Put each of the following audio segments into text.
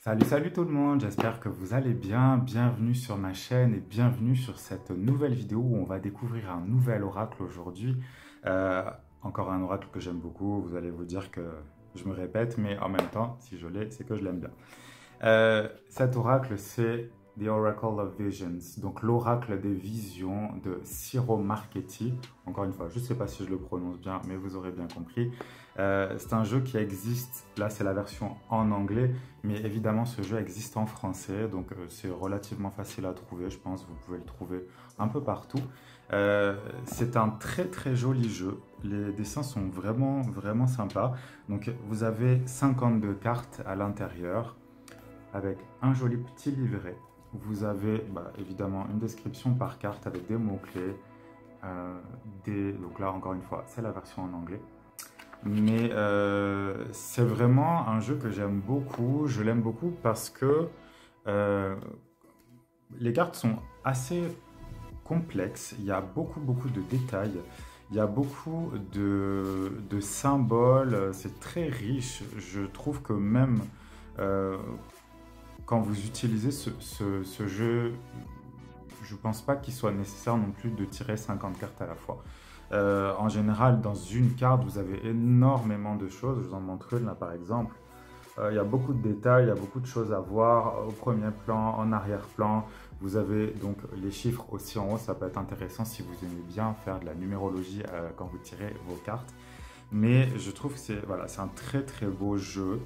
Salut tout le monde, j'espère que vous allez bien. Bienvenue sur ma chaîne et bienvenue sur cette nouvelle vidéo où on va découvrir un nouvel oracle aujourd'hui. Euh, Encore un oracle que j'aime beaucoup, vous allez vous dire que je me répète, mais en même temps, si je l'ai, c'est que je l'aime bien. Cet oracle, c'est The Oracle of Visions, donc l'oracle des visions de Ciro Marchetti. Encore une fois, je ne sais pas si je le prononce bien, mais vous aurez bien compris. C'est un jeu qui existe, là c'est la version en anglais, mais évidemment ce jeu existe en français, donc c'est relativement facile à trouver, je pense, vous pouvez le trouver un peu partout. C'est un très joli jeu, les dessins sont vraiment sympas. Donc vous avez 52 cartes à l'intérieur, avec un joli petit livret. Vous avez évidemment une description par carte avec des mots-clés. Donc là, encore une fois, c'est la version en anglais. Mais c'est vraiment un jeu que j'aime beaucoup. Je l'aime beaucoup parce que euh, les cartes sont assez complexes. Il y a beaucoup de détails. Il y a beaucoup de symboles. C'est très riche. Je trouve que même euh, quand vous utilisez ce jeu, je ne pense pas qu'il soit nécessaire non plus de tirer 50 cartes à la fois. En général, dans une carte, vous avez énormément de choses. Je vous en montre une là par exemple. Il y a beaucoup de détails, il y a beaucoup de choses à voir au premier plan, en arrière-plan. Vous avez donc les chiffres aussi en haut, ça peut être intéressant si vous aimez bien faire de la numérologie quand vous tirez vos cartes. Mais je trouve que c'est voilà, c'est un très beau jeu.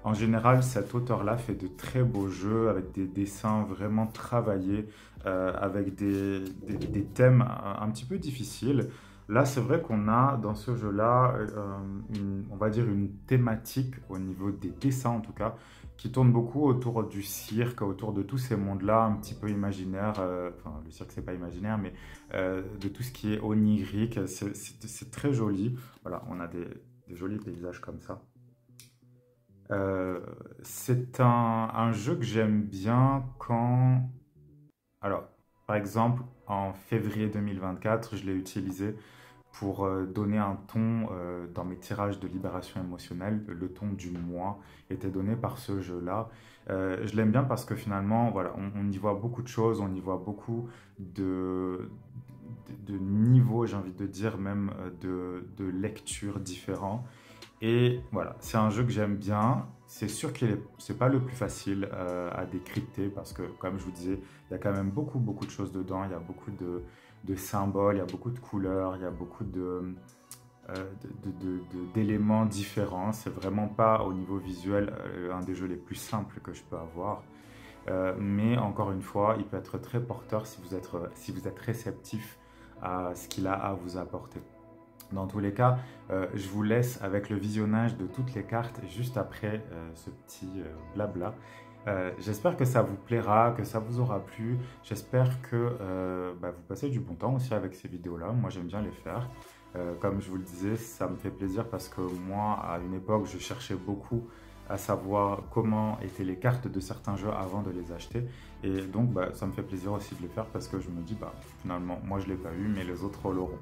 En général, cet auteur-là fait de très beaux jeux avec des dessins vraiment travaillés, avec des thèmes un petit peu difficiles. Là, c'est vrai qu'on a dans ce jeu-là, on va dire une thématique au niveau des dessins en tout cas, qui tourne beaucoup autour du cirque, autour de tous ces mondes-là un petit peu imaginaires. Enfin, le cirque, c'est pas imaginaire, mais de tout ce qui est onirique. C'est très joli. Voilà, on a des jolis paysages comme ça. C'est un jeu que j'aime bien quand... Alors, par exemple, en février 2024, je l'ai utilisé pour donner un ton dans mes tirages de libération émotionnelle. Le ton du mois était donné par ce jeu-là. Je l'aime bien parce que finalement, voilà, on y voit beaucoup de choses, on y voit beaucoup de niveaux, j'ai envie de dire, même de lectures différents. Et voilà, c'est un jeu que j'aime bien. C'est sûr que c'est pas le plus facile à décrypter parce que, comme je vous disais, il y a quand même beaucoup de choses dedans. Il y a beaucoup de symboles, il y a beaucoup de couleurs, il y a beaucoup d'éléments différents. C'est vraiment pas au niveau visuel un des jeux les plus simples que je peux avoir. Mais encore une fois, il peut être très porteur si vous êtes réceptif à ce qu'il a à vous apporter. Dans tous les cas, je vous laisse avec le visionnage de toutes les cartes juste après ce petit blabla. J'espère que ça vous plaira, que ça vous aura plu. J'espère que vous passez du bon temps aussi avec ces vidéos-là. Moi, j'aime bien les faire. Comme je vous le disais, ça me fait plaisir parce que moi, à une époque, je cherchais beaucoup à savoir comment étaient les cartes de certains jeux avant de les acheter. Et donc, ça me fait plaisir aussi de le faire parce que je me dis, finalement, moi, je ne l'ai pas eu, mais les autres l'auront.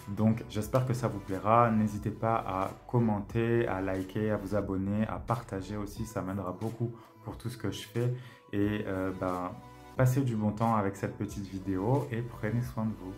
Donc j'espère que ça vous plaira. N'hésitez pas à commenter, à liker, à vous abonner, à partager aussi. Ça m'aidera beaucoup pour tout ce que je fais. Et passez du bon temps avec cette petite vidéo et prenez soin de vous.